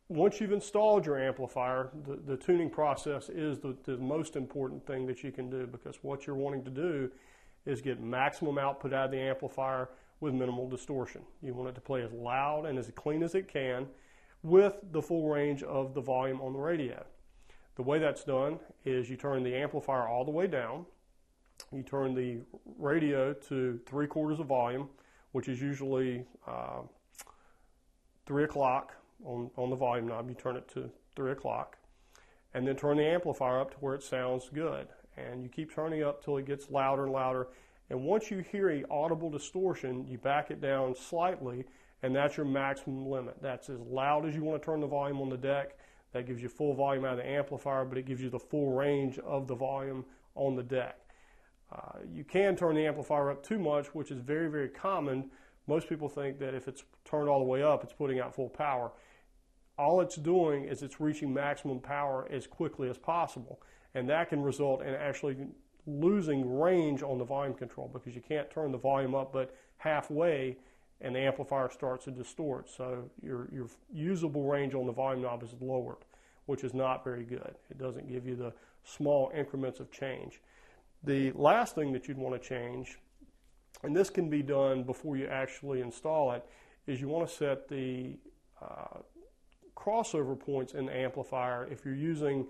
once you've installed your amplifier, the tuning process is the most important thing that you can do, because what you're wanting to do is get maximum output out of the amplifier with minimal distortion. You want it to play as loud and as clean as it can with the full range of the volume on the radio. The way that's done is you turn the amplifier all the way down, you turn the radio to 3/4 of volume, which is usually 3 o'clock on the volume knob. You turn it to 3 o'clock, and then turn the amplifier up to where it sounds good. And you keep turning up till it gets louder and louder. And once you hear an audible distortion, you back it down slightly, and that's your maximum limit. That's as loud as you want to turn the volume on the deck. That gives you full volume out of the amplifier, but it gives you the full range of the volume on the deck. You can turn the amplifier up too much, which is very, very common. Most people think that if it's turned all the way up, it's putting out full power. All it's doing is it's reaching maximum power as quickly as possible, and that can result in actually losing range on the volume control, because you can't turn the volume up but halfway and the amplifier starts to distort. So your usable range on the volume knob is lowered, which is not very good. It doesn't give you the small increments of change. The last thing that you'd want to change, and this can be done before you actually install it, is you want to set the crossover points in the amplifier if you're using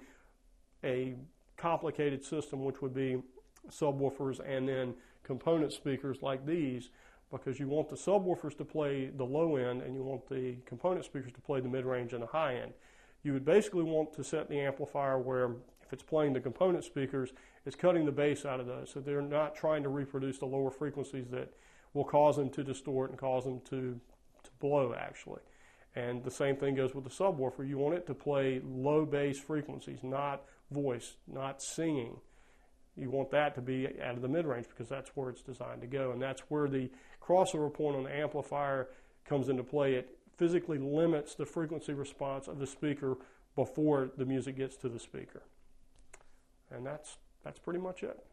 a complicated system, which would be subwoofers and then component speakers like these, because you want the subwoofers to play the low end and you want the component speakers to play the mid-range and the high end. You would basically want to set the amplifier where if it's playing the component speakers, it's cutting the bass out of those, so they're not trying to reproduce the lower frequencies that will cause them to distort and cause them to blow, actually. And the same thing goes with the subwoofer. You want it to play low bass frequencies, not voice, not singing. You want that to be out of the mid-range, because that's where it's designed to go. And that's where the crossover point on the amplifier comes into play. It physically limits the frequency response of the speaker before the music gets to the speaker. And that's pretty much it.